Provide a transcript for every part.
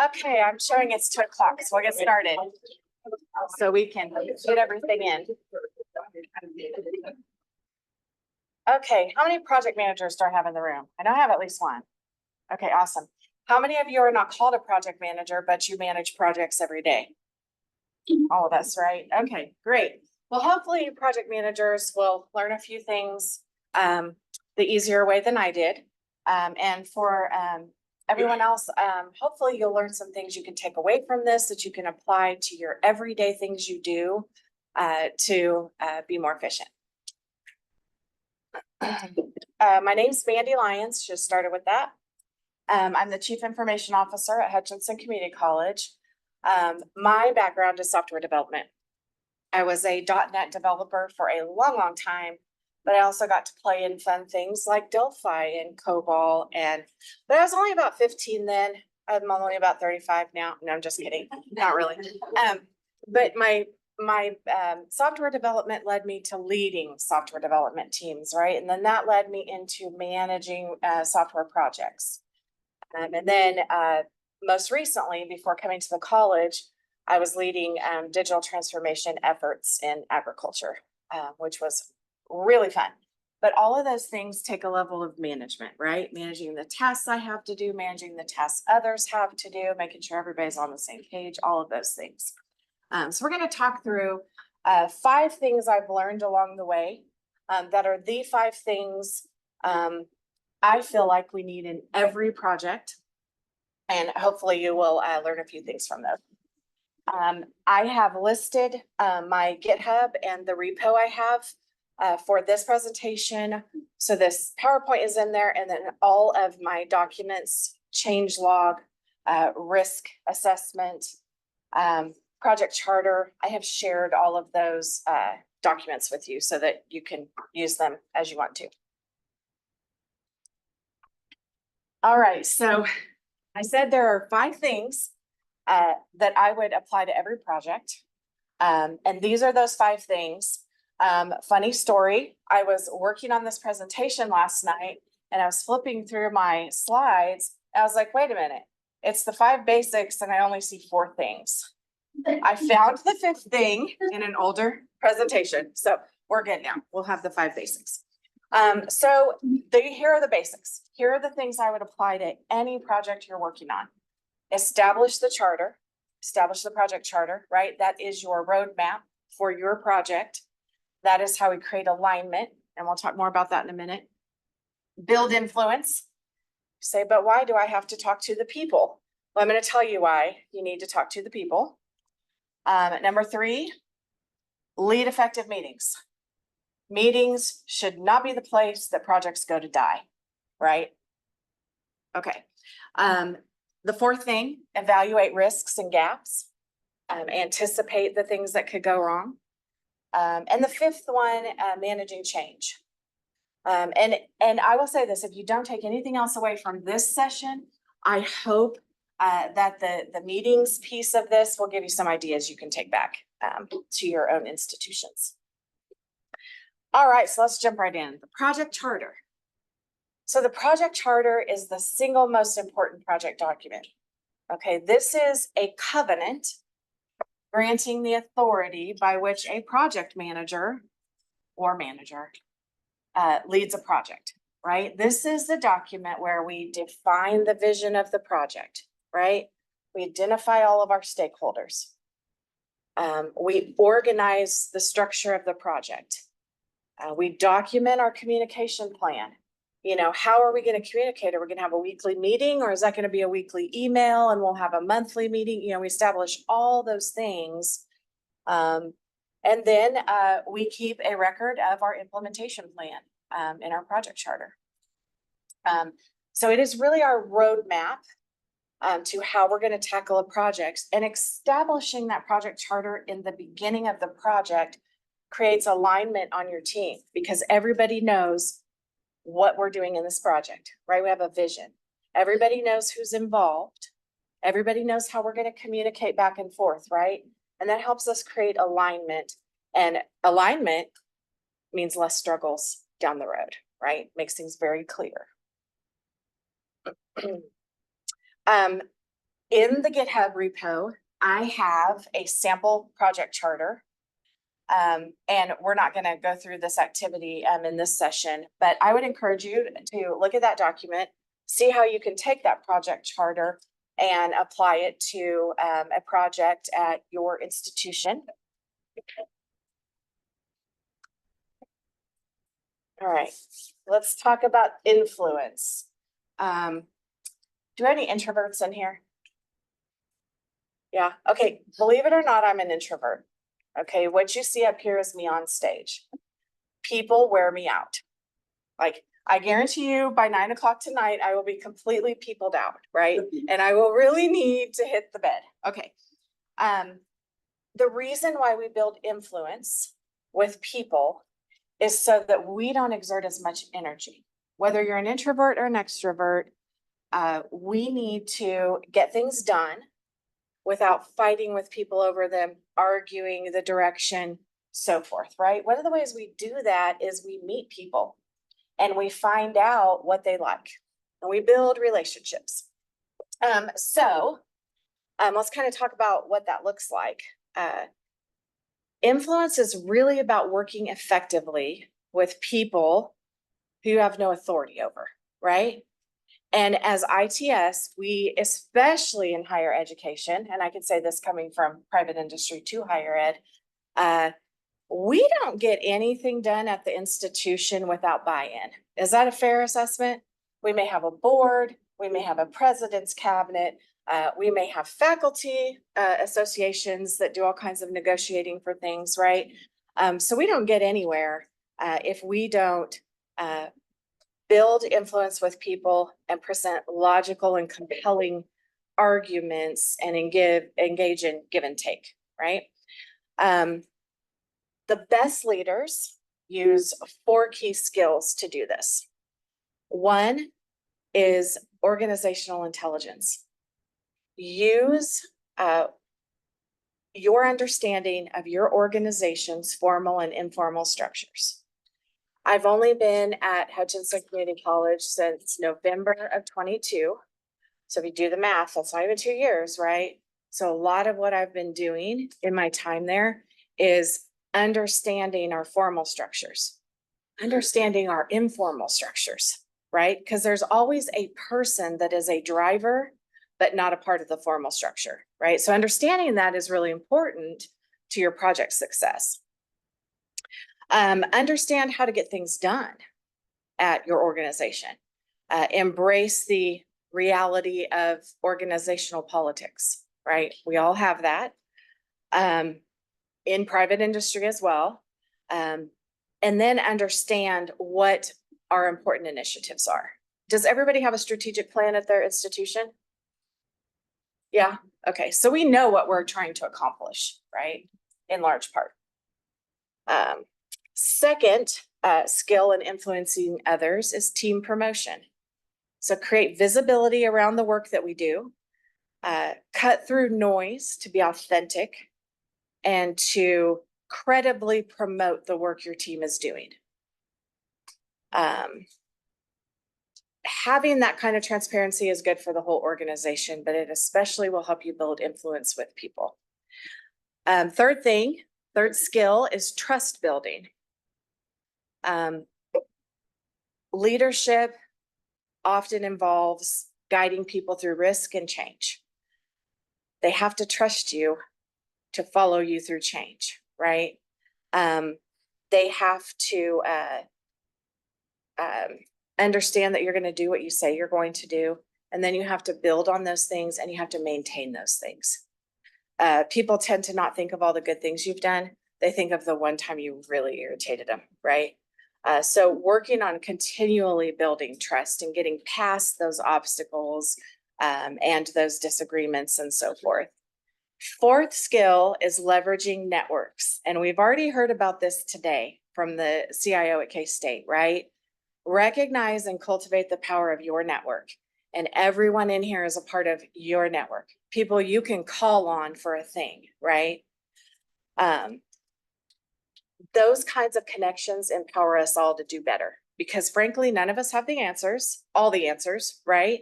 Okay, I'm showing it's 2 o'clock, so we'll get started. So we can get everything in. Okay, how many project managers do I have in the room? I know I have at least one. Okay, awesome. How many of you are not called a project manager, but you manage projects every day? All of us, right? Okay, great. Well, hopefully project managers will learn a few things the easier way than I did. And for everyone else, hopefully you'll learn some things you can take away from this that you can apply to your everyday things you do to be more efficient. My name's Mandie Lyons, just started with that. I'm the Chief Information Officer at Hutchinson Community College. My background is software development. I was a .NET developer for a long time, but I also got to play in fun things like Delphi and COBOL. But I was only about 15 then. I'm only about 35 now. No, I'm just kidding. Not really. But my software development led me to leading software development teams, right? And then that led me into managing software projects. And then most recently, before coming to the college, I was leading digital transformation efforts in agriculture, which was really fun. But all of those things take a level of management, right? Managing the tasks I have to do, managing the tasks others have to do, making sure everybody's on the same page, all of those things. So we're going to talk through 5 things I've learned along the way that are the 5 things I feel like we need in every project. And hopefully you will learn a few things from those. I have listed my GitHub and the repo I have for this presentation. So this PowerPoint is in there, and then all of my documents, change log, risk assessment, project charter. I have shared all of those documents with you so that you can use them as you want to. All right, so I said there are 5 things that I would apply to every project. And these are those 5 things. Funny story, I was working on this presentation last night and I was flipping through my slides. I was like, wait a minute, it's the 5 basics and I only see 4 things. I found the 5th thing in an older presentation. So we're good now. We'll have the 5 basics. So here are the basics. Here are the things I would apply to any project you're working on. Establish the charter, establish the project charter, right? That is your roadmap for your project. That is how we create alignment. And we'll talk more about that in a minute. Build influence. Say, but why do I have to talk to the people? Well, I'm going to tell you why you need to talk to the people. Number 3, lead effective meetings. Meetings should not be the place that projects go to die, right? Okay. The 4th thing, evaluate risks and gaps, anticipate the things that could go wrong. And the 5th one, managing change. And I will say this, if you don't take anything else away from this session, I hope that the meetings piece of this will give you some ideas you can take back to your own institutions. All right, so let's jump right in. The project charter. So the project charter is the single most important project document. Okay, this is a covenant granting the authority by which a project manager or manager leads a project, right? This is the document where we define the vision of the project, right? We identify all of our stakeholders. We organize the structure of the project. We document our communication plan. You know, how are we going to communicate? Are we going to have a weekly meeting, or is that going to be a weekly email and we'll have a monthly meeting? You know, we establish all those things. And then we keep a record of our implementation plan in our project charter. So it is really our roadmap to how we're going to tackle a project, and establishing that project charter in the beginning of the project creates alignment on your team because everybody knows what we're doing in this project, right? We have a vision. Everybody knows who's involved. Everybody knows how we're going to communicate back and forth, right? And that helps us create alignment, and alignment means less struggles down the road, right? Makes things very clear. In the GitHub repo, I have a sample project charter. And we're not going to go through this activity in this session, but I would encourage you to look at that document, see how you can take that project charter and apply it to a project at your institution. All right, let's talk about influence. Do we have any introverts in here? Yeah, okay, believe it or not, I'm an introvert. Okay, what you see up here is me on stage. People wear me out. Like, I guarantee you by 9 o'clock tonight, I will be completely peopled out, right? And I will really need to hit the bed. Okay. The reason why we build influence with people is so that we don't exert as much energy. Whether you're an introvert or an extrovert, we need to get things done without fighting with people over them, arguing the direction, so forth, right? One of the ways we do that is we meet people and we find out what they like and we build relationships. Let's kind of talk about what that looks like. Influence is really about working effectively with people who you have no authority over, right? And as ITS, we, especially in higher education, and I can say this coming from private industry to higher ed, we don't get anything done at the institution without buy-in. Is that a fair assessment? We may have a board, we may have a president's cabinet, we may have faculty associations that do all kinds of negotiating for things, right? So we don't get anywhere if we don't build influence with people and present logical and compelling arguments and engage in give and take, right? The best leaders use 4 key skills to do this. One is organizational intelligence. Use your understanding of your organization's formal and informal structures. I've only been at Hutchinson Community College since November of 22. So if you do the math, that's not even 2 years, right? So a lot of what I've been doing in my time there is understanding our formal structures, understanding our informal structures, right? Because there's always a person that is a driver, but not a part of the formal structure, right? So understanding that is really important to your project success. Understand how to get things done at your organization. Embrace the reality of organizational politics, right? We all have that in private industry as well. And then understand what our important initiatives are. Does everybody have a strategic plan at their institution? Yeah, okay, so we know what we're trying to accomplish, right? In large part. Second skill in influencing others is team promotion. So create visibility around the work that we do, cut through noise to be authentic, and to credibly promote the work your team is doing. Having that kind of transparency is good for the whole organization, but it especially will help you build influence with people. Third skill is trust building. Leadership often involves guiding people through risk and change. They have to trust you to follow you through change, right? They have to understand that you're going to do what you say you're going to do, and then you have to build on those things and you have to maintain those things. People tend to not think of all the good things you've done. They think of the one time you really irritated them, right? So working on continually building trust and getting past those obstacles and those disagreements and so forth. Fourth skill is leveraging networks. And we've already heard about this today from the CIO at K-State, right? Recognize and cultivate the power of your network. And everyone in here is a part of your network. People you can call on for a thing, right? Those kinds of connections empower us all to do better, because frankly, none of us have the answers, all the answers, right?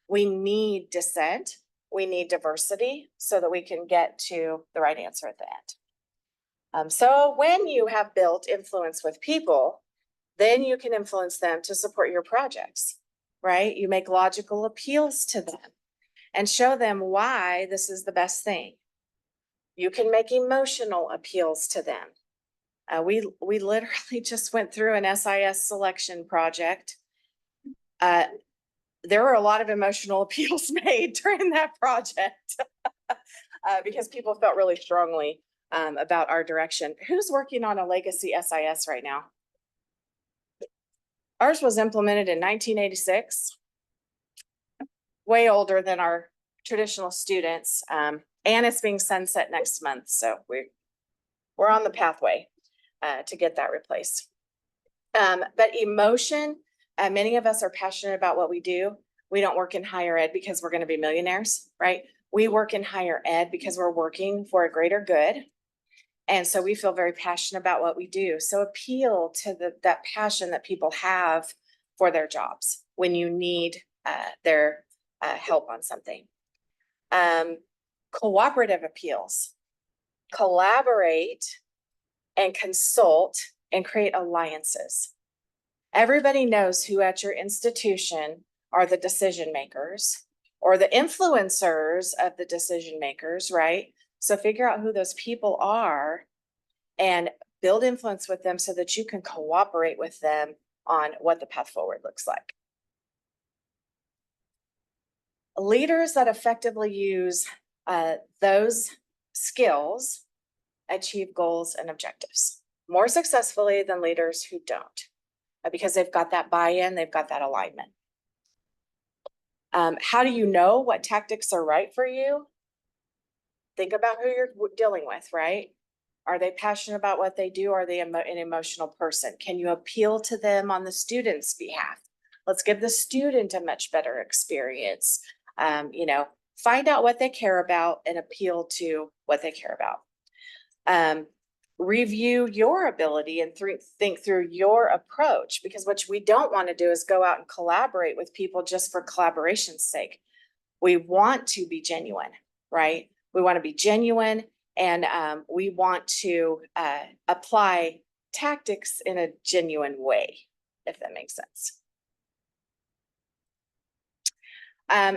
We need dissent, we need diversity so that we can get to the right answer at the end. So when you have built influence with people, then you can influence them to support your projects, right? You make logical appeals to them and show them why this is the best thing. You can make emotional appeals to them. We literally just went through an SIS selection project. There were a lot of emotional appeals made during that project because people felt really strongly about our direction. Who's working on a legacy SIS right now? Ours was implemented in 1986, way older than our traditional students, and it's being sunset next month. So we're on the pathway to get that replaced. But emotion, many of us are passionate about what we do. We don't work in higher ed because we're going to be millionaires, right? We work in higher ed because we're working for a greater good. And so we feel very passionate about what we do. So appeal to that passion that people have for their jobs when you need their help on something. Cooperative appeals. Collaborate and consult and create alliances. Everybody knows who at your institution are the decision makers or the influencers of the decision makers, right? So figure out who those people are and build influence with them so that you can cooperate with them on what the path forward looks like. Leaders that effectively use those skills achieve goals and objectives more successfully than leaders who don't, because they've got that buy-in, they've got that alignment. How do you know what tactics are right for you? Think about who you're dealing with, right? Are they passionate about what they do? Are they an emotional person? Can you appeal to them on the student's behalf? Let's give the student a much better experience. Find out what they care about and appeal to what they care about. Review your ability and think through your approach, because what we don't want to do is go out and collaborate with people just for collaboration's sake. We want to be genuine, right? We want to be genuine, and we want to apply tactics in a genuine way, if that makes sense.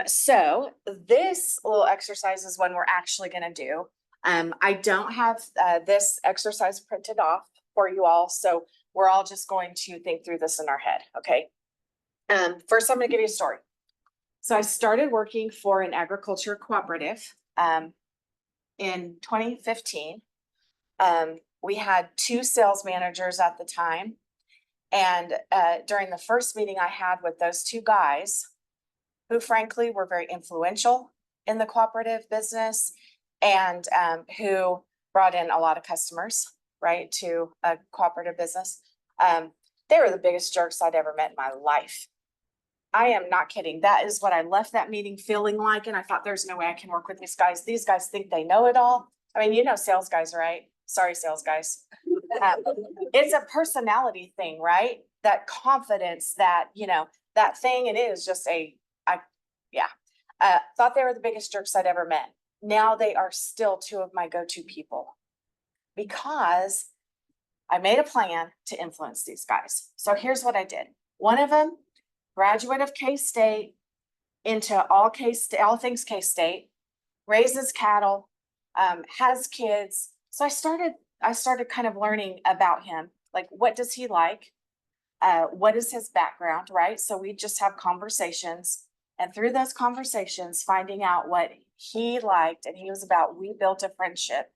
So this little exercise is one we're actually going to do. I don't have this exercise printed off for you all, so we're all just going to think through this in our head, okay? First, I'm going to give you a story. So I started working for an agriculture cooperative in 2015. We had 2 sales managers at the time, and during the first meeting I had with those 2 guys, who frankly were very influential in the cooperative business and who brought in a lot of customers, right, to a cooperative business. They were the biggest jerks I'd ever met in my life. I am not kidding. That is what I left that meeting feeling like. And I thought, there's no way I can work with these guys. These guys think they know it all. I mean, you know, sales guys, right? Sorry, sales guys. It's a personality thing, right? That confidence, that, that thing, it is just thought they were the biggest jerks I'd ever met. Now they are still 2 of my go-to people because I made a plan to influence these guys. So here's what I did. One of them, graduate of K-State, into all things K-State, raises cattle, has kids. So I started kind of learning about him. Like, what does he like? What is his background, right? So we just have conversations. And through those conversations, finding out what he liked and he was about, we built a friendship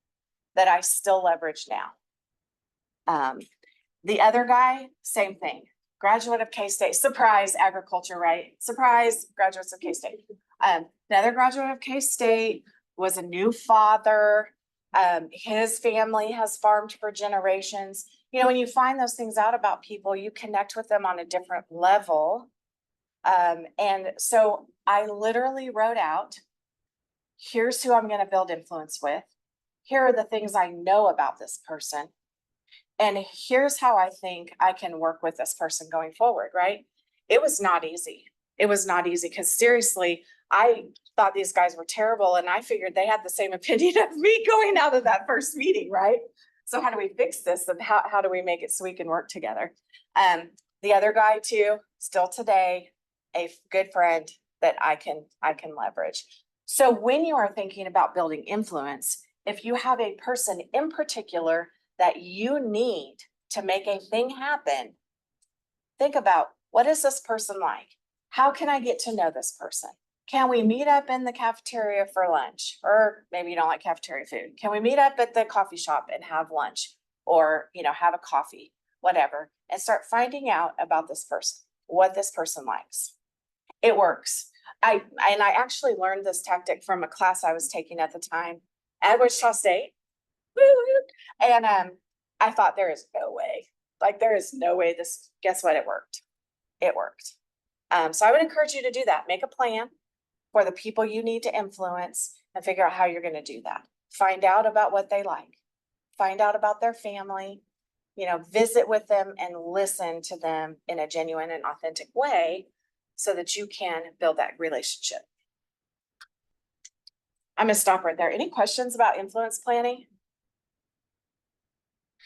that I still leverage now. The other guy, same thing. Graduate of K-State, surprise, agriculture, right? Surprise, graduates of K-State. Another graduate of K-State was a new father. His family has farmed for generations. When you find those things out about people, you connect with them on a different level. And so I literally wrote out, here's who I'm going to build influence with. Here are the things I know about this person. And here's how I think I can work with this person going forward, right? It was not easy. It was not easy because seriously, I thought these guys were terrible and I figured they had the same opinion of me going out of that first meeting, right? So how do we fix this and how do we make it so we can work together? The other guy too, still today, a good friend that I can leverage. So when you are thinking about building influence, if you have a person in particular that you need to make a thing happen, think about, what is this person like? How can I get to know this person? Can we meet up in the cafeteria for lunch? Or maybe you don't like cafeteria food. Can we meet up at the coffee shop and have lunch? Or, have a coffee, whatever, and start finding out about this person, what this person likes. It works. I actually learned this tactic from a class I was taking at the time at Wichita State. And I thought, there is no way. There is no way this, guess what? It worked. It worked. So I would encourage you to do that. Make a plan for the people you need to influence and figure out how you're going to do that. Find out about what they like. Find out about their family, visit with them and listen to them in a genuine and authentic way so that you can build that relationship. I'm going to stop right there. Any questions about influence planning?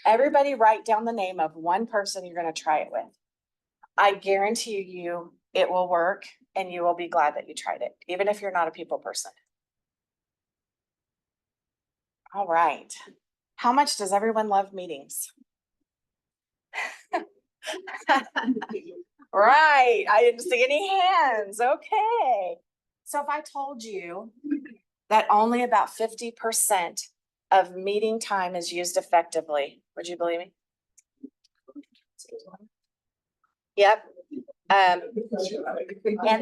Everybody write down the name of one person you're going to try it with. I guarantee you it will work and you will be glad that you tried it, even if you're not a people person. All right. How much does everyone love meetings? Right. I didn't see any hands. Okay. So if I told you that only about 50% of meeting time is used effectively, would you believe me? Yep. And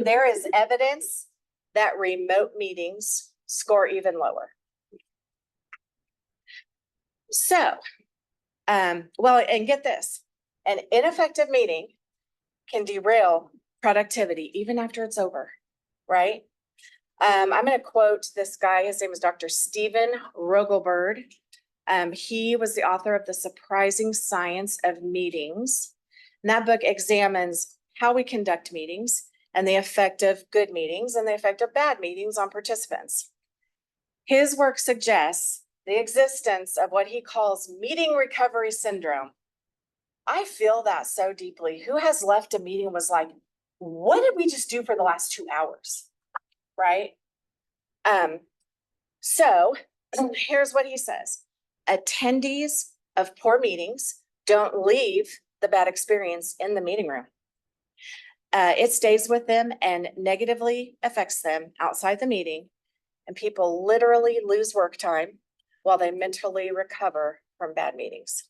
there is evidence that remote meetings score even lower. So, well, and get this, an ineffective meeting can derail productivity even after it's over, right? I'm going to quote this guy. His name is Dr. Stephen Rogelberg. He was the author of The Surprising Science of Meetings. And that book examines how we conduct meetings and the effect of good meetings and the effect of bad meetings on participants. His work suggests the existence of what he calls meeting recovery syndrome. I feel that so deeply. Who has left a meeting and was like, what did we just do for the last 2 hours? Right? So here's what he says. Attendees of poor meetings don't leave the bad experience in the meeting room. It stays with them and negatively affects them outside the meeting, and people literally lose work time while they mentally recover from bad meetings.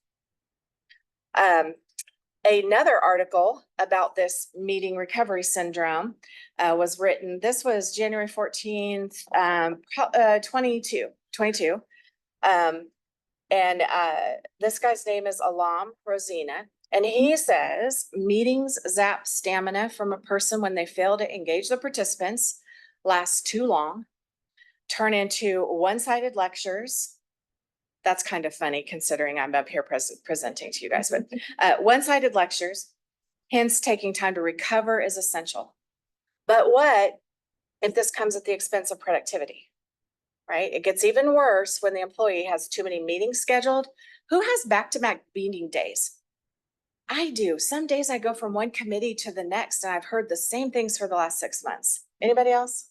Another article about this meeting recovery syndrome was written. This was January 14th, 22. And this guy's name is Alam Rosina. And he says meetings zap stamina from a person when they fail to engage the participants, last too long, turn into one-sided lectures. That's kind of funny considering I'm up here presenting to you guys, but one-sided lectures, hence taking time to recover is essential. But what if this comes at the expense of productivity, right? It gets even worse when the employee has too many meetings scheduled. Who has back-to-back meeting days? I do. Some days I go from one committee to the next and I've heard the same things for the last 6 months. Anybody else?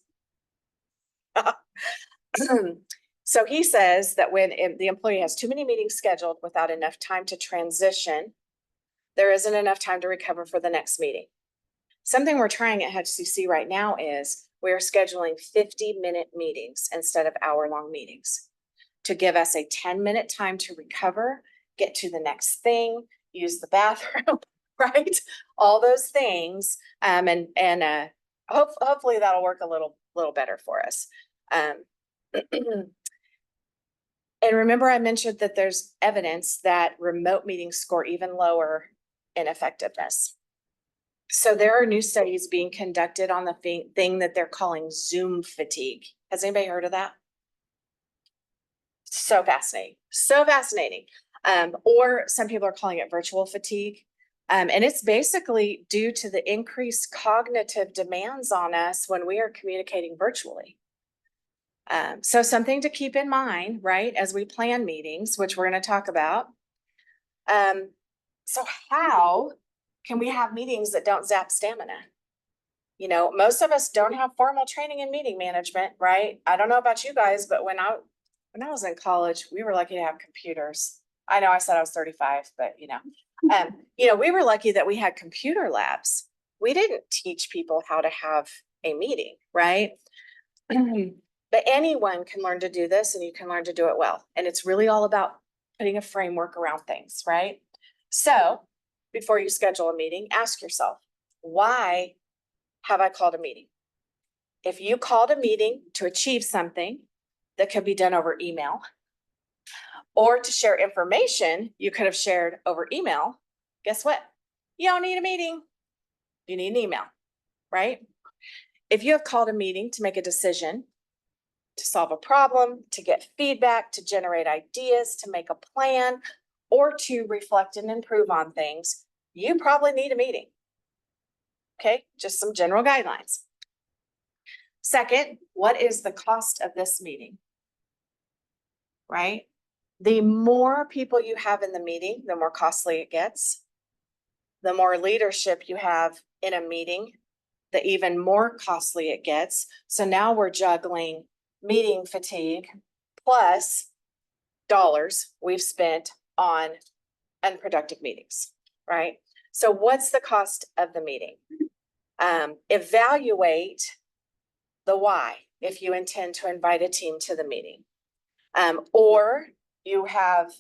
So he says that when the employee has too many meetings scheduled without enough time to transition, there isn't enough time to recover for the next meeting. Something we're trying at HCC right now is we're scheduling 50-minute meetings instead of hour-long meetings to give us a 10-minute time to recover, get to the next thing, use the bathroom, right? All those things. Hopefully that'll work a little better for us. And remember, I mentioned that there's evidence that remote meetings score even lower in effectiveness. So there are new studies being conducted on the thing that they're calling Zoom fatigue. Has anybody heard of that? So fascinating, so fascinating. Or some people are calling it virtual fatigue. And it's basically due to the increased cognitive demands on us when we are communicating virtually. So something to keep in mind, right, as we plan meetings, which we're going to talk about. So how can we have meetings that don't zap stamina? You know, most of us don't have formal training in meeting management, right? I don't know about you guys, but when I was in college, we were lucky to have computers. I know I said I was 35, but we were lucky that we had computer labs. We didn't teach people how to have a meeting, right? But anyone can learn to do this, and you can learn to do it well. And it's really all about putting a framework around things, right? So before you schedule a meeting, ask yourself, why have I called a meeting? If you called a meeting to achieve something that could be done over email, or to share information you could have shared over email, guess what? You don't need a meeting. You need an email, right? If you have called a meeting to make a decision, to solve a problem, to get feedback, to generate ideas, to make a plan, or to reflect and improve on things, you probably need a meeting. Okay, just some general guidelines. Second, what is the cost of this meeting? Right? The more people you have in the meeting, the more costly it gets. The more leadership you have in a meeting, the even more costly it gets. So now we're juggling meeting fatigue plus dollars we've spent on unproductive meetings, right? So what's the cost of the meeting? Evaluate the why if you intend to invite a team to the meeting. Or you have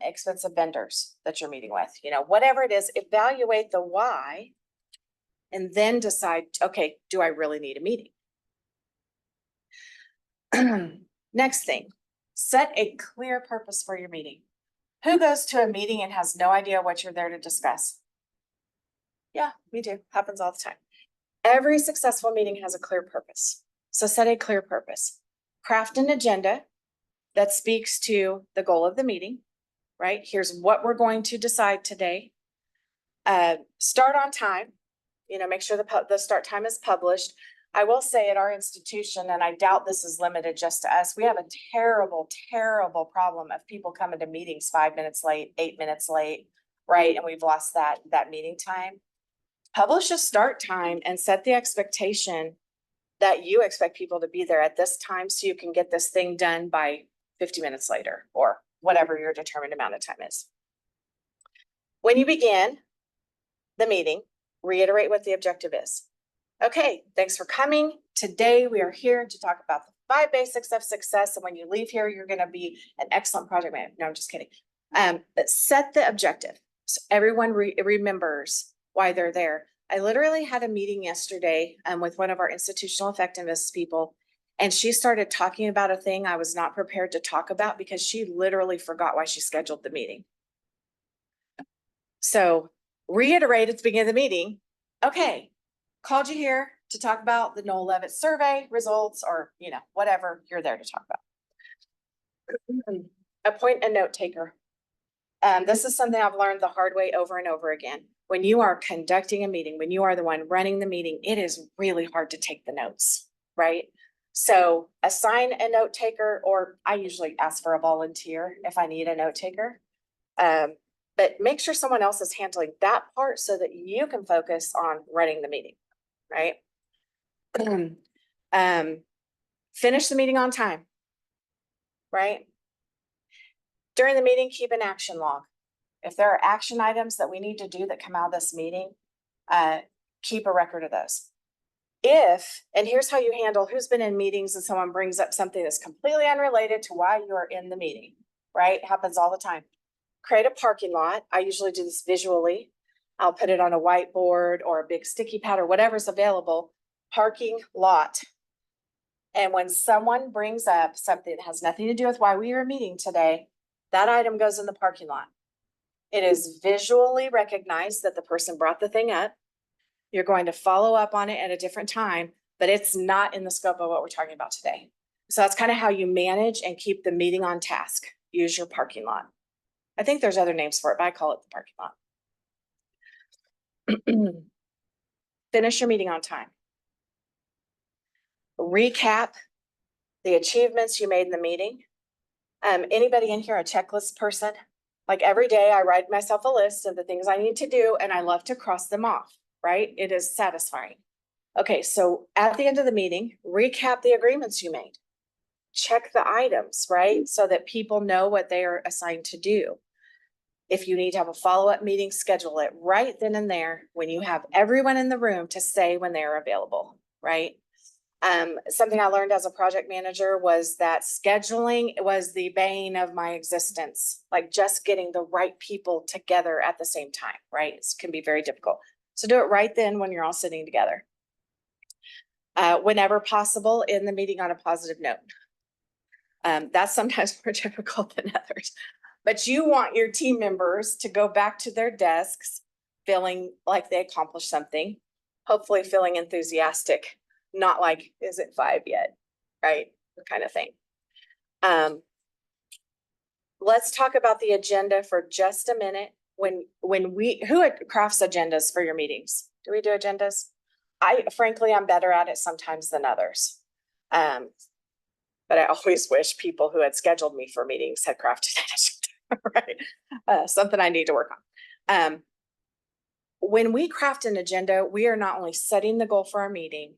expensive vendors that you're meeting with, whatever it is, evaluate the why and then decide, okay, do I really need a meeting? Next thing, set a clear purpose for your meeting. Who goes to a meeting and has no idea what you're there to discuss? Yeah, me too. Happens all the time. Every successful meeting has a clear purpose. So set a clear purpose. Craft an agenda that speaks to the goal of the meeting, right? Here's what we're going to decide today. Start on time, make sure the start time is published. I will say at our institution, and I doubt this is limited just to us, we have a terrible, terrible problem of people coming to meetings 5 minutes late, 8 minutes late, right? And we've lost that meeting time. Publish a start time and set the expectation that you expect people to be there at this time so you can get this thing done by 50 minutes later or whatever your determined amount of time is. When you begin the meeting, reiterate what the objective is. Okay, thanks for coming. Today we are here to talk about the 5 basics of success. And when you leave here, you're going to be an excellent project manager. No, I'm just kidding. But set the objective so everyone remembers why they're there. I literally had a meeting yesterday with one of our institutional effectiveness people, and she started talking about a thing I was not prepared to talk about because she literally forgot why she scheduled the meeting. So reiterate at the beginning of the meeting, okay, called you here to talk about the Noel Levitt survey results or, whatever you're there to talk about. Appoint a note taker. This is something I've learned the hard way over and over again. When you are conducting a meeting, when you are the one running the meeting, it is really hard to take the notes, right? So assign a note taker, or I usually ask for a volunteer if I need a note taker. But make sure someone else is handling that part so that you can focus on running the meeting, right? Finish the meeting on time, right? During the meeting, keep an action log. If there are action items that we need to do that come out of this meeting, keep a record of those. And here's how you handle who's been in meetings and someone brings up something that's completely unrelated to why you are in the meeting, right? It happens all the time. Create a parking lot. I usually do this visually. I'll put it on a whiteboard or a big sticky pad or whatever's available. Parking lot. And when someone brings up something that has nothing to do with why we are meeting today, that item goes in the parking lot. It is visually recognized that the person brought the thing up. You're going to follow up on it at a different time, but it's not in the scope of what we're talking about today. So that's kind of how you manage and keep the meeting on task. Use your parking lot. I think there's other names for it, but I call it the parking lot. Finish your meeting on time. Recap the achievements you made in the meeting. Anybody in here a checklist person? Like every day I write myself a list of the things I need to do and I love to cross them off, right? It is satisfying. Okay, so at the end of the meeting, recap the agreements you made. Check the items, right? So that people know what they are assigned to do. If you need to have a follow-up meeting, schedule it right then and there when you have everyone in the room to say when they're available, right? Something I learned as a project manager was that scheduling was the bane of my existence. Like just getting the right people together at the same time, right? It can be very difficult. So do it right then when you're all sitting together. Whenever possible in the meeting on a positive note. That's sometimes more difficult than others. But you want your team members to go back to their desks feeling like they accomplished something, hopefully feeling enthusiastic, not like, is it 5 yet, right? Kind of thing. Let's talk about the agenda for just a minute. Who crafts agendas for your meetings? Do we do agendas? Frankly, I'm better at it sometimes than others. But I always wish people who had scheduled me for meetings had crafted an agenda. Right? Something I need to work on. When we craft an agenda, we are not only setting the goal for our meeting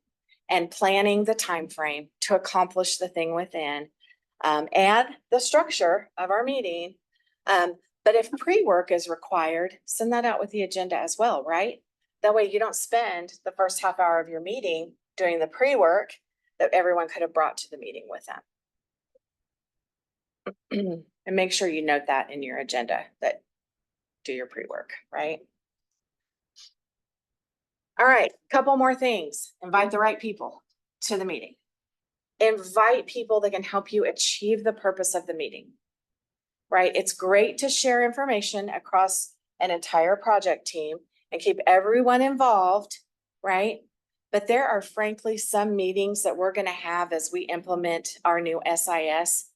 and planning the time frame to accomplish the thing within, and the structure of our meeting. But if pre-work is required, send that out with the agenda as well, right? That way you don't spend the first half hour of your meeting doing the pre-work that everyone could have brought to the meeting with them. And make sure you note that in your agenda, that do your pre-work, right? All right, couple more things. Invite the right people to the meeting. Invite people that can help you achieve the purpose of the meeting, right? It's great to share information across an entire project team and keep everyone involved, right? But there are frankly some meetings that we're going to have as we implement our new SIS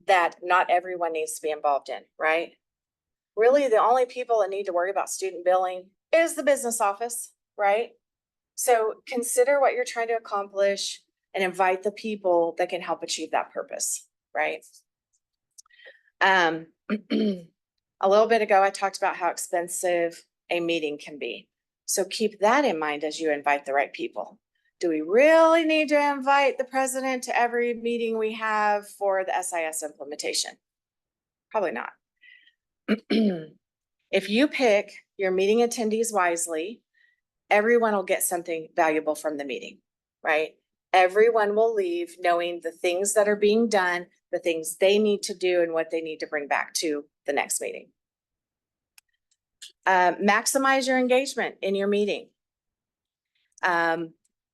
that not everyone needs to be involved in, right? Really, the only people that need to worry about student billing is the business office, right? So consider what you're trying to accomplish and invite the people that can help achieve that purpose, right? A little bit ago, I talked about how expensive a meeting can be. So keep that in mind as you invite the right people. Do we really need to invite the president to every meeting we have for the SIS implementation? Probably not. If you pick your meeting attendees wisely, everyone will get something valuable from the meeting, right? Everyone will leave knowing the things that are being done, the things they need to do, and what they need to bring back to the next meeting. Maximize your engagement in your meeting.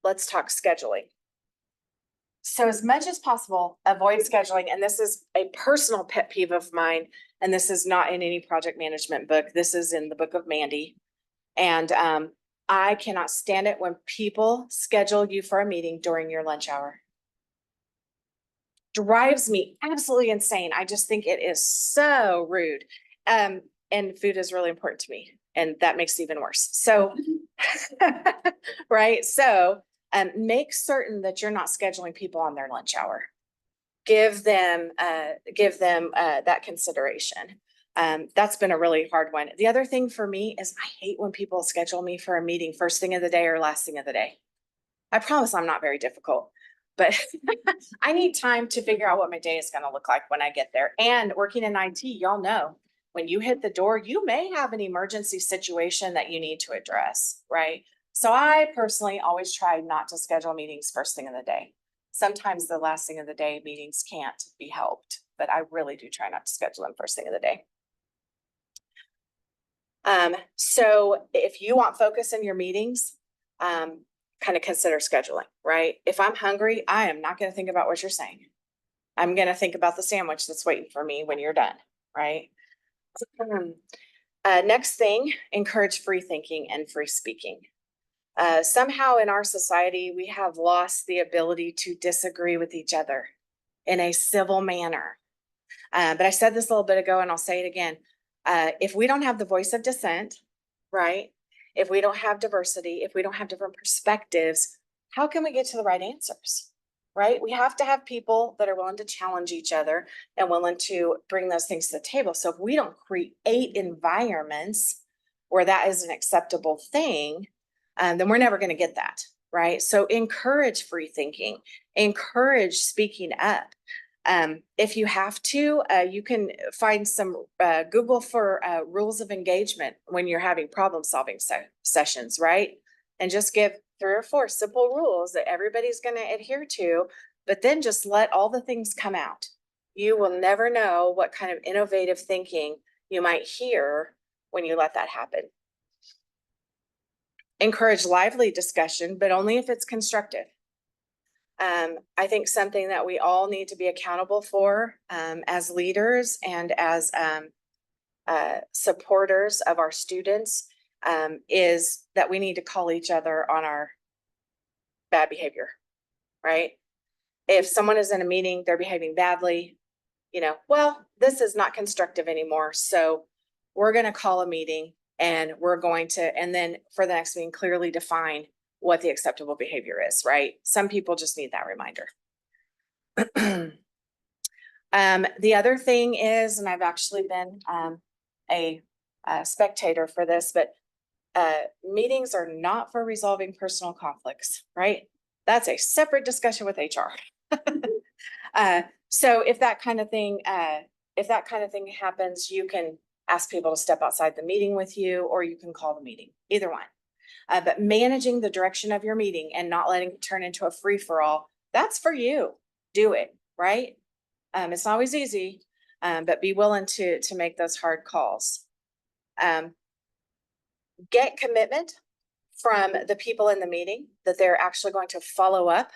Let's talk scheduling. So as much as possible, avoid scheduling. And this is a personal pet peeve of mine. And this is not in any project management book. This is in the book of Mandie. And I cannot stand it when people schedule you for a meeting during your lunch hour. Drives me absolutely insane. I just think it is so rude. And food is really important to me. And that makes it even worse. So, right. So make certain that you're not scheduling people on their lunch hour. Give them that consideration. That's been a really hard one. The other thing for me is I hate when people schedule me for a meeting first thing of the day or last thing of the day. I promise I'm not very difficult, but I need time to figure out what my day is going to look like when I get there. And working in IT, y'all know, when you hit the door, you may have an emergency situation that you need to address, right? So I personally always try not to schedule meetings first thing of the day. Sometimes the last thing of the day meetings can't be helped, but I really do try not to schedule them first thing of the day. So if you want focus in your meetings, kind of consider scheduling, right? If I'm hungry, I am not going to think about what you're saying. I'm going to think about the sandwich that's waiting for me when you're done, right? Next thing, encourage free thinking and free speaking. Somehow in our society, we have lost the ability to disagree with each other in a civil manner. But I said this a little bit ago, and I'll say it again. If we don't have the voice of dissent, right? if we don't have diversity, if we don't have different perspectives, how can we get to the right answers? Right? We have to have people that are willing to challenge each other and willing to bring those things to the table. So if we don't create environments where that is an acceptable thing, then we're never going to get that. Right? So encourage free thinking, encourage speaking up. If you have to, you can find some Google for rules of engagement when you're having problem solving sessions, right? And just give 3 or 4 simple rules that everybody's going to adhere to, but then just let all the things come out. You will never know what kind of innovative thinking you might hear when you let that happen. Encourage lively discussion, but only if it's constructive. I think something that we all need to be accountable for as leaders and as supporters of our students is that we need to call each other on our bad behavior, right? If someone is in a meeting, they're behaving badly, well, this is not constructive anymore. So we're going to call a meeting and we're going to, and then for the next meeting, clearly define what the acceptable behavior is, right? Some people just need that reminder. The other thing is, and I've actually been a spectator for this, but meetings are not for resolving personal conflicts, right? That's a separate discussion with HR. So if that kind of thing happens, you can ask people to step outside the meeting with you, or you can call the meeting, either one. But managing the direction of your meeting and not letting it turn into a free-for-all, that's for you. Do it, right? It's not always easy, but be willing to make those hard calls. Get commitment from the people in the meeting that they're actually going to follow up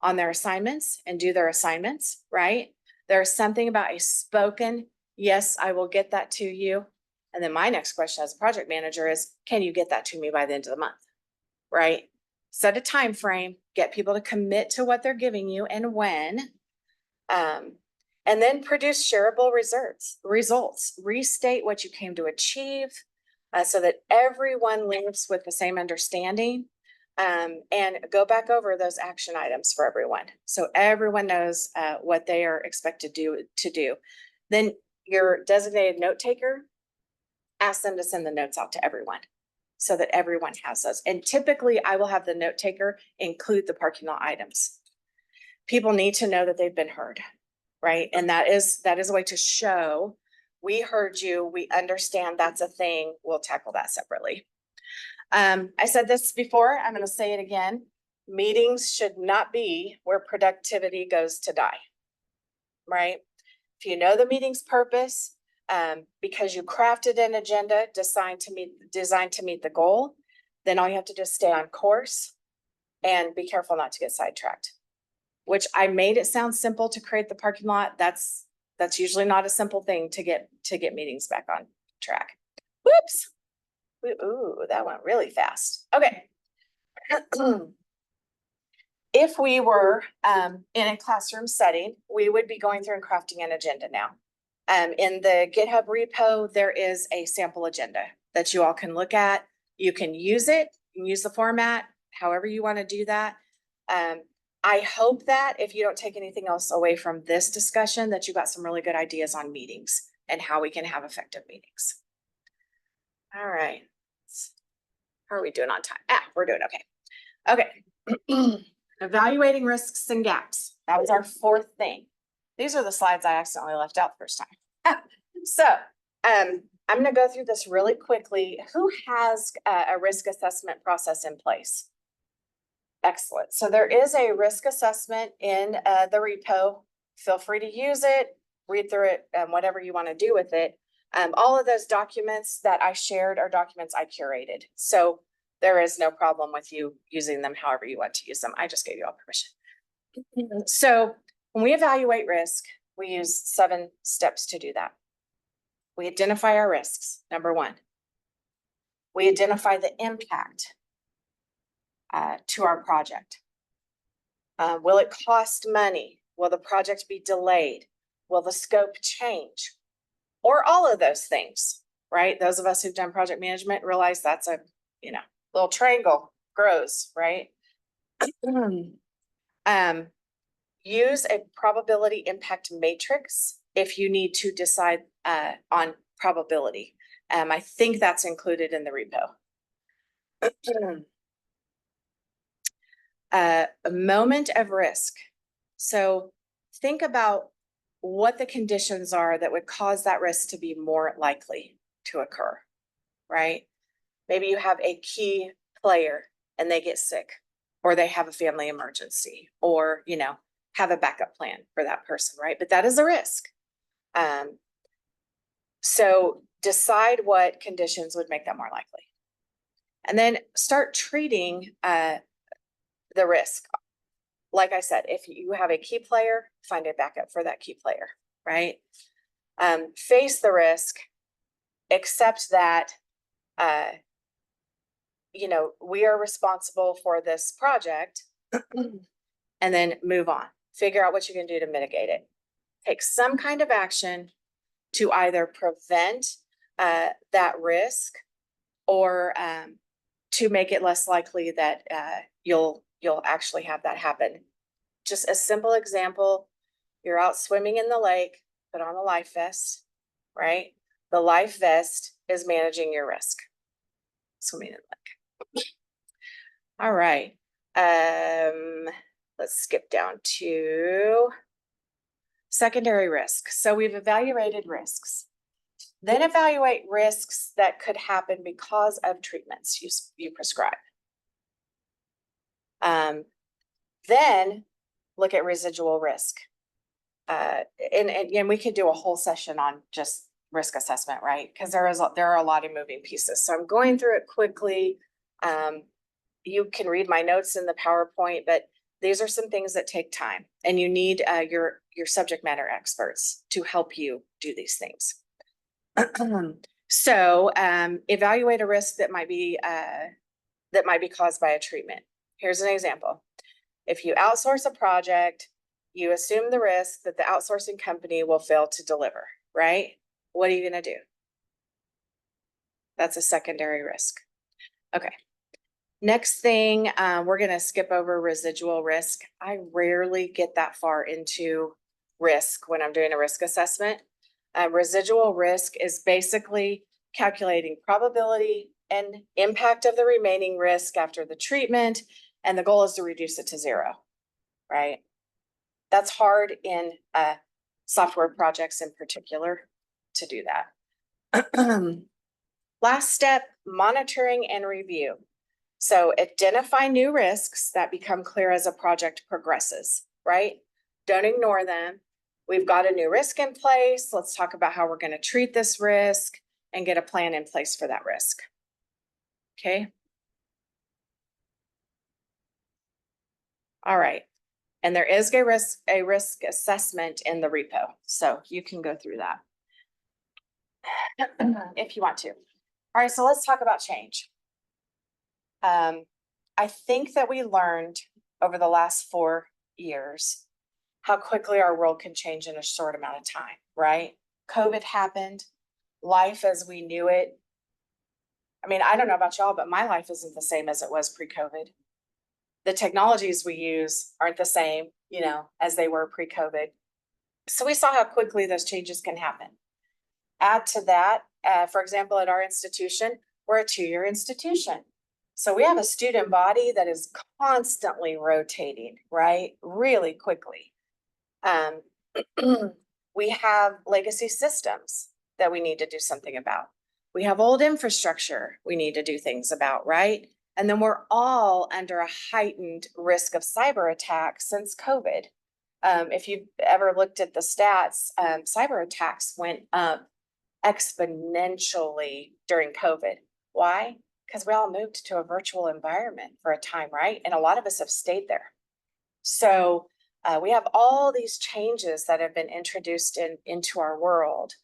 on their assignments and do their assignments, right? There's something about a spoken, yes, I will get that to you. And then my next question as a project manager is, can you get that to me by the end of the month, right? Set a time frame, get people to commit to what they're giving you and when, and then produce shareable results, restate what you came to achieve so that everyone leaves with the same understanding, and go back over those action items for everyone. So everyone knows what they are expected to do. Then your designated note taker, ask them to send the notes out to everyone so that everyone has those. And typically I will have the note taker include the parking lot items. People need to know that they've been heard, right? And that is a way to show we heard you, we understand that's a thing, we'll tackle that separately. I said this before, I'm going to say it again. Meetings should not be where productivity goes to die, right? If you know the meeting's purpose, because you crafted an agenda designed to meet the goal, then all you have to do is stay on course and be careful not to get sidetracked. Which I made it sound simple to create the parking lot. That's usually not a simple thing to get meetings back on track. Whoops. Ooh, that went really fast. Okay. If we were in a classroom setting, we would be going through and crafting an agenda now. In the GitHub repo, there is a sample agenda that you all can look at. You can use it, you can use the format, however you want to do that. I hope that if you don't take anything else away from this discussion, that you got some really good ideas on meetings and how we can have effective meetings. All right. How are we doing on time? We're doing okay. Okay. Evaluating risks and gaps. That was our 4th thing. These are the slides I accidentally left out the first time. So I'm going to go through this really quickly. Who has a risk assessment process in place? Excellent. So there is a risk assessment in the repo. Feel free to use it, read through it, whatever you want to do with it. All of those documents that I shared are documents I curated. So there is no problem with you using them however you want to use them. I just gave you all permission. So when we evaluate risk, we use 7 steps to do that. We identify our risks, number 1. We identify the impact to our project. Will it cost money? Will the project be delayed? Will the scope change? Or all of those things, right? Those of us who've done project management realize that's a little triangle grows, right? Use a probability impact matrix if you need to decide on probability. I think that's included in the repo. A moment of risk. So think about what the conditions are that would cause that risk to be more likely to occur, right? Maybe you have a key player and they get sick, or they have a family emergency, or, have a backup plan for that person, right? But that is a risk. So decide what conditions would make that more likely. And then start treating the risk. Like I said, if you have a key player, find a backup for that key player, right? Face the risk, accept that, we are responsible for this project, and then move on. Figure out what you can do to mitigate it. Take some kind of action to either prevent that risk or to make it less likely that you'll actually have that happen. Just a simple example, you're out swimming in the lake, put on a life vest, right? The life vest is managing your risk. Swimming in the lake. All right. Let's skip down to secondary risk. So we've evaluated risks. Then evaluate risks that could happen because of treatments you prescribe. Then look at residual risk. And we could do a whole session on just risk assessment, right? Because there are a lot of moving pieces. So I'm going through it quickly. You can read my notes in the PowerPoint, but these are some things that take time, and you need your subject matter experts to help you do these things. So evaluate a risk that might be caused by a treatment. Here's an example. If you outsource a project, you assume the risk that the outsourcing company will fail to deliver, right? What are you going to do? That's a secondary risk. Okay. Next thing, we're going to skip over residual risk. I rarely get that far into risk when I'm doing a risk assessment. Residual risk is basically calculating probability and impact of the remaining risk after the treatment, and the goal is to reduce it to zero, right? That's hard in software projects in particular to do that. Last step, monitoring and review. So identify new risks that become clear as a project progresses, right? Don't ignore them. We've got a new risk in place. Let's talk about how we're going to treat this risk and get a plan in place for that risk. Okay. All right. And there is a risk assessment in the repo. So you can go through that if you want to. All right. So let's talk about change. I think that we learned over the last 4 years how quickly our world can change in a short amount of time, right? COVID happened, life as we knew it. I mean, I don't know about y'all, but my life isn't the same as it was pre-COVID. The technologies we use aren't the same, as they were pre-COVID. So we saw how quickly those changes can happen. Add to that, for example, at our institution, we're a 2-year institution. So we have a student body that is constantly rotating, right? Really quickly. We have legacy systems that we need to do something about. We have old infrastructure we need to do things about, right? And then we're all under a heightened risk of cyber attacks since COVID. If you've ever looked at the stats, cyber attacks went up exponentially during COVID. Why? Because we all moved to a virtual environment for a time, right? And a lot of us have stayed there. So we have all these changes that have been introduced into our world.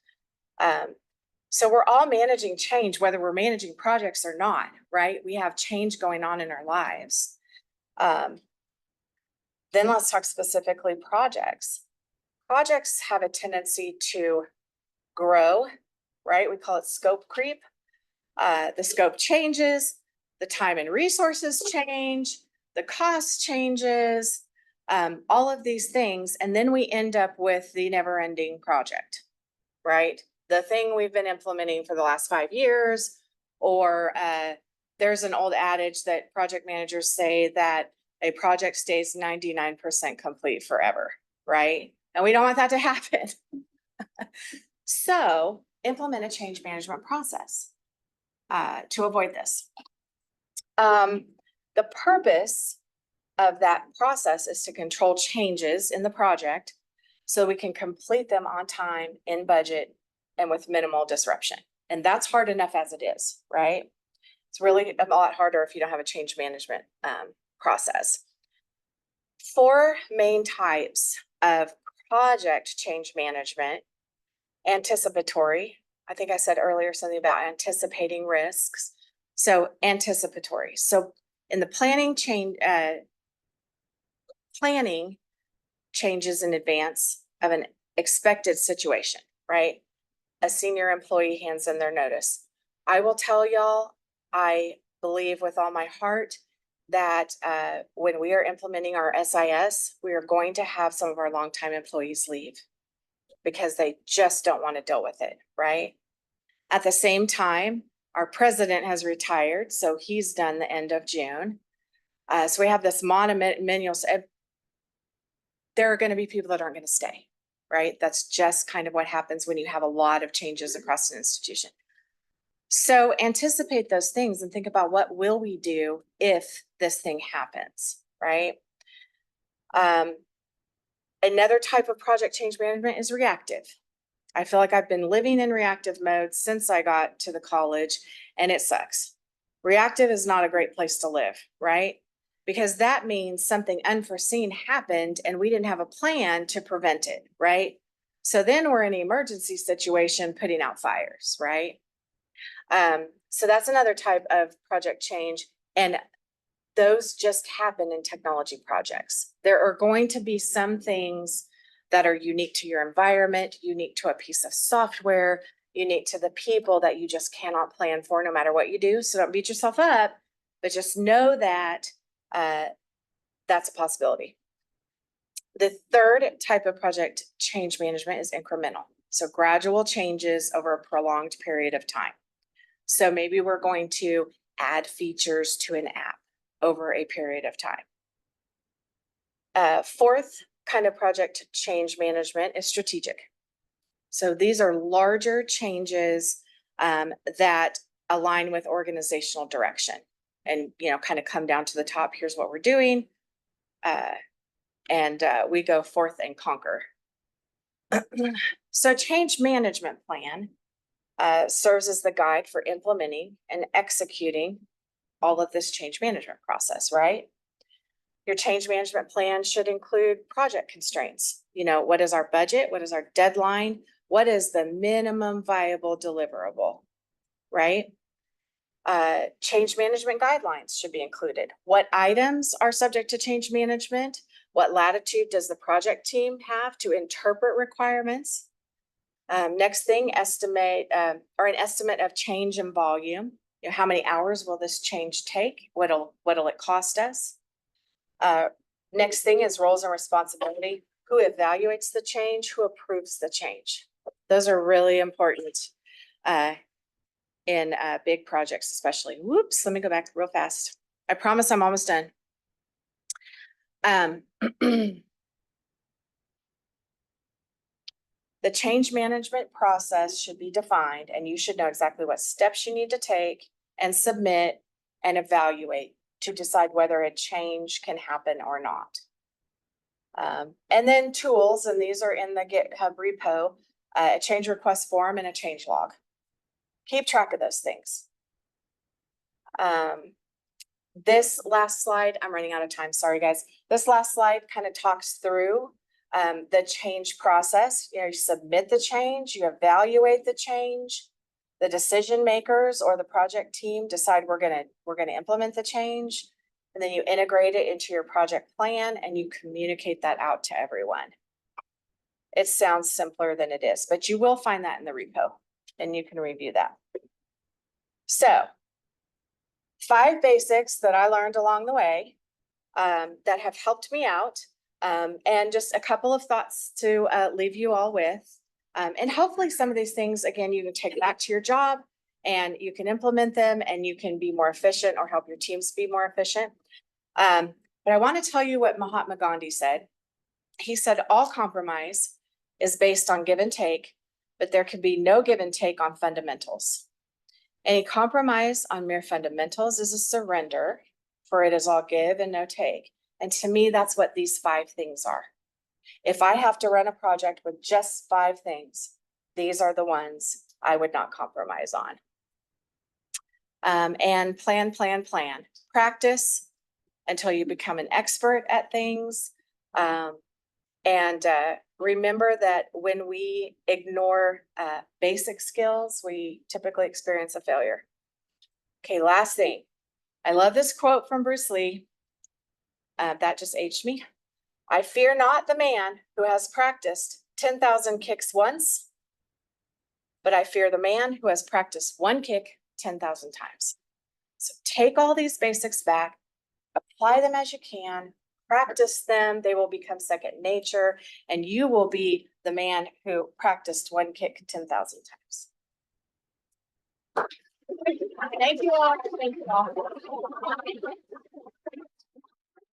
So we're all managing change, whether we're managing projects or not, right? We have change going on in our lives. Then let's talk specifically projects. Projects have a tendency to grow, right? We call it scope creep. The scope changes, the time and resources change, the cost changes, all of these things. And then we end up with the never-ending project, right? The thing we've been implementing for the last 5 years, or there's an old adage that project managers say that a project stays 99% complete forever, right? And we don't want that to happen. So implement a change management process to avoid this. The purpose of that process is to control changes in the project so we can complete them on time, in budget, and with minimal disruption. And that's hard enough as it is, right? It's really a lot harder if you don't have a change management process. 4 main types of project change management. Anticipatory. I think I said earlier something about anticipating risks. So anticipatory. So in the planning changes in advance of an expected situation, right? A senior employee hands in their notice. I will tell y'all, I believe with all my heart that when we are implementing our SIS, we are going to have some of our longtime employees leave because they just don't want to deal with it, right? At the same time, our president has retired, so he's done the end of June. So we have this monumental, there are going to be people that aren't going to stay, right? That's just kind of what happens when you have a lot of changes across an institution. So anticipate those things and think about what will we do if this thing happens, right? Another type of project change management is reactive. I feel like I've been living in reactive mode since I got to the college, and it sucks. Reactive is not a great place to live, right? Because that means something unforeseen happened and we didn't have a plan to prevent it, right? So then we're in an emergency situation putting out fires, right? So that's another type of project change. And those just happen in technology projects. There are going to be some things that are unique to your environment, unique to a piece of software, unique to the people that you just cannot plan for no matter what you do. So don't beat yourself up, but just know that that's a possibility. The third type of project change management is incremental. So gradual changes over a prolonged period of time. So maybe we're going to add features to an app over a period of time. Fourth kind of project change management is strategic. So these are larger changes that align with organizational direction and, kind of come down to the top. Here's what we're doing. And we go forth and conquer. So change management plan serves as the guide for implementing and executing all of this change management process, right? Your change management plan should include project constraints. What is our budget? What is our deadline? What is the minimum viable deliverable, right? Change management guidelines should be included. What items are subject to change management? What latitude does the project team have to interpret requirements? Next thing, estimate or an estimate of change in volume. How many hours will this change take? What'll it cost us? Next thing is roles and responsibility. Who evaluates the change? Who approves the change? Those are really important in big projects, especially. Whoops, let me go back real fast. I promise I'm almost done. The change management process should be defined, and you should know exactly what steps you need to take and submit and evaluate to decide whether a change can happen or not. And then tools, and these are in the GitHub repo, a change request form and a change log. Keep track of those things. This last slide, I'm running out of time, sorry guys. This last slide kind of talks through the change process. You submit the change, you evaluate the change, the decision makers or the project team decide we're gonna implement the change, and then you integrate it into your project plan and you communicate that out to everyone. It sounds simpler than it is, but you will find that in the repo and you can review that. So 5 basics that I learned along the way that have helped me out, and just a couple of thoughts to leave you all with. And hopefully some of these things, again, you can take back to your job and you can implement them and you can be more efficient or help your teams be more efficient. But I want to tell you what Mahatma Gandhi said. He said, all compromise is based on give and take, but there can be no give and take on fundamentals. Any compromise on mere fundamentals is a surrender, for it is all give and no take. And to me, that's what these 5 things are. If I have to run a project with just 5 things, these are the ones I would not compromise on. And plan. Practice until you become an expert at things. And remember that when we ignore basic skills, we typically experience a failure. Okay, last thing. I love this quote from Bruce Lee. That just aged me. I fear not the man who has practiced 10,000 kicks once, but I fear the man who has practiced one kick 10,000 times. So take all these basics back, apply them as you can, practice them. They will become second nature, and you will be the man who practiced one kick 10,000 times. Thank you all. Thank you all.